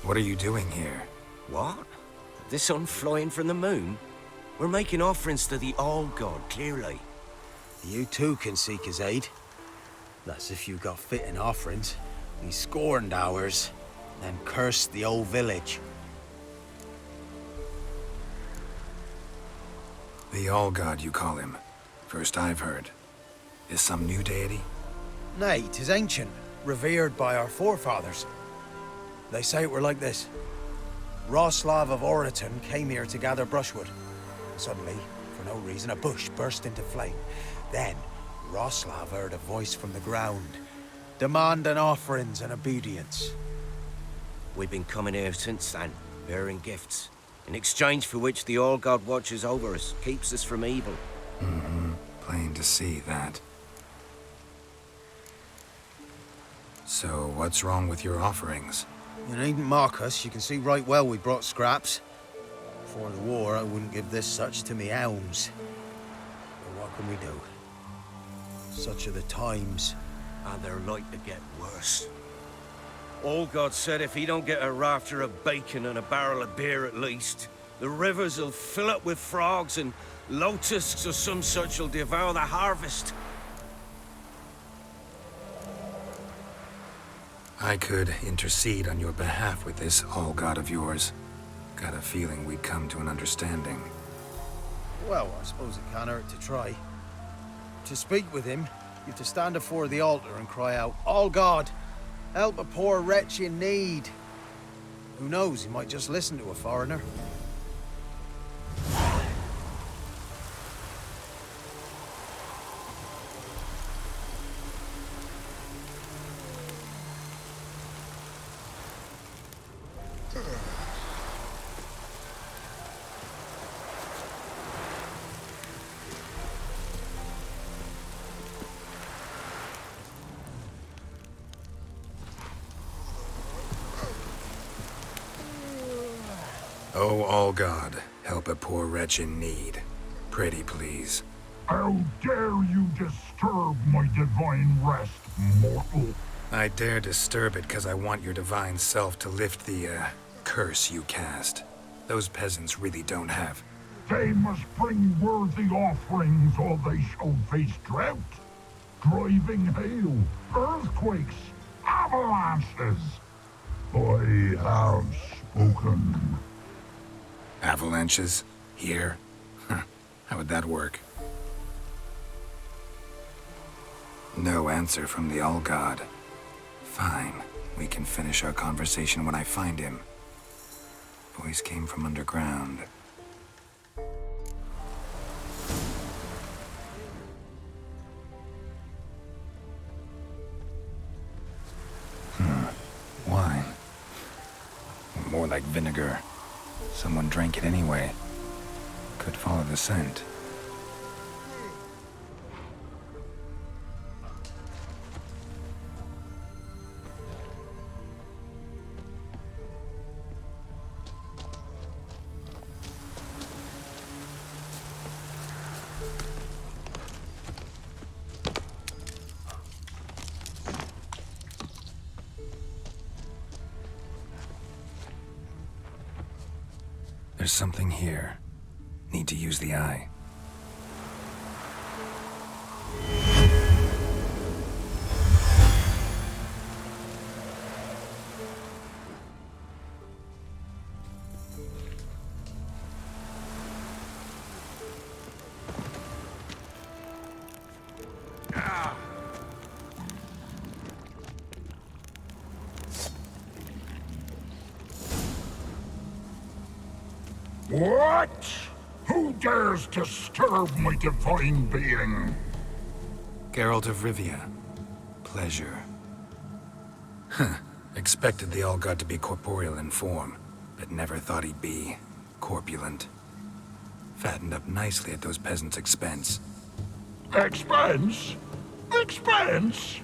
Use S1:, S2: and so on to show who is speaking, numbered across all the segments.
S1: What are you doing here?
S2: What? The sun flying from the moon? We're making offerings to the Allgod, clearly.
S3: You too can seek his aid. That's if you got fitting offerings. He scorned ours, then cursed the old village.
S1: The Allgod, you call him. First I've heard. Is some new deity?
S3: Nay, 'tis ancient, revered by our forefathers. They say it were like this. Roslav of Oriton came here to gather brushwood. Suddenly, for no reason, a bush burst into flame. Then, Roslav heard a voice from the ground, demanding offerings and obedience.
S2: We've been coming here since then, bearing gifts, in exchange for which the Allgod watches over us, keeps us from evil.
S1: Plain to see that. So, what's wrong with your offerings?
S3: You needn't mock us. You can see right well we brought scraps. Before the war, I wouldn't give this such to me elms. But what can we do? Such are the times.
S2: And they're like to get worse. Allgod said if he don't get a rafter of bacon and a barrel of beer at least, the rivers will fill up with frogs and locusts or some such will devour the harvest.
S1: I could intercede on your behalf with this Allgod of yours. Got a feeling we'd come to an understanding.
S3: Well, I suppose it can't hurt to try. To speak with him, you have to stand before the altar and cry out, "Allgod, help a poor wretch in need." Who knows, he might just listen to a foreigner.
S1: Oh, Allgod, help a poor wretch in need. Pretty please.
S4: How dare you disturb my divine rest, mortal?
S1: I dare disturb it because I want your divine self to lift the, curse you cast. Those peasants really don't have.
S4: They must bring worthy offerings or they shall face drought, driving hail, earthquakes, avalanches. I have spoken.
S1: Avalanches? Here? How would that work? No answer from the Allgod. Fine. We can finish our conversation when I find him. Voice came from underground. Wine. More like vinegar. Someone drank it anyway. Could follow the scent. There's something here. Need to use the eye.
S4: What? Who dares disturb my divine being?
S1: Geralt of Rivia. Pleasure. Expected the Allgod to be corporeal in form, but never thought he'd be corpulent. Fattened up nicely at those peasants' expense.
S4: Expense? Expense?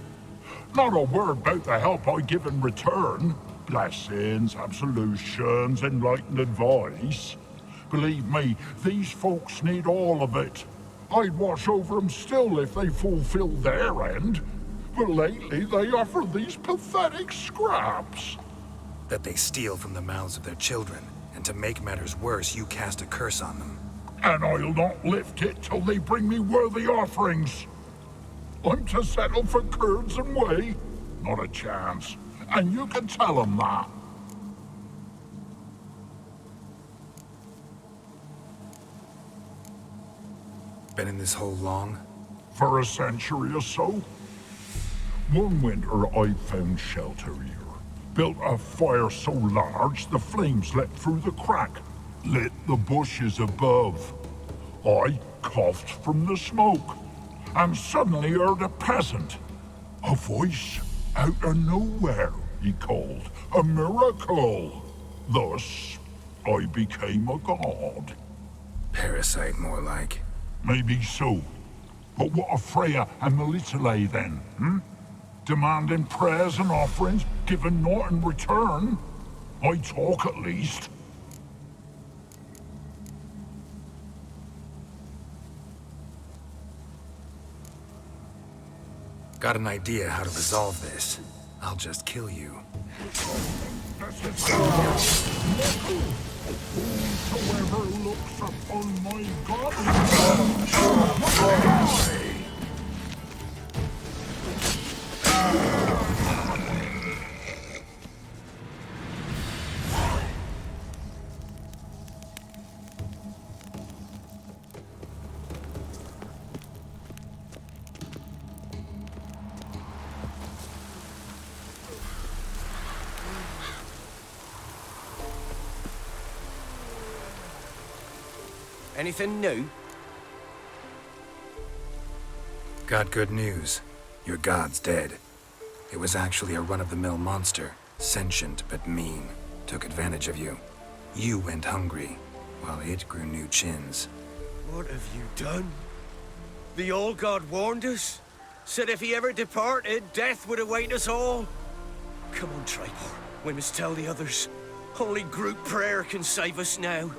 S4: Not a word about the help I give in return. Blessings, absolutions, enlightened advice. Believe me, these folks need all of it. I'd watch over them still if they fulfilled their end. But lately they offer these pathetic scraps.
S1: That they steal from the mouths of their children, and to make matters worse, you cast a curse on them.
S4: And I'll not lift it till they bring me worthy offerings. I'm to settle for curds and whey? Not a chance. And you can tell them that.
S1: Been in this hole long?
S4: For a century or so. One winter I found shelter here. Built a fire so large the flames leapt through the crack, lit the bushes above. I coughed from the smoke, and suddenly heard a peasant. A voice out of nowhere, he called. A miracle. Thus, I became a god.
S1: Parasite, more like.
S4: Maybe so. But what of Freya and Misled then, Demanding prayers and offerings, giving naught in return? I talk at least.
S1: Got an idea how to resolve this. I'll just kill you.
S4: Whosoever looks upon my God.
S2: Anything new?
S1: Got good news. Your god's dead. It was actually a run-of-the-mill monster. Sentient but mean. Took advantage of you. You went hungry, while it grew new chins.
S2: What have you done? The Allgod warned us. Said if he ever departed, death would await us all. Come on, Tribor. We must tell the others. Only group prayer can save us now.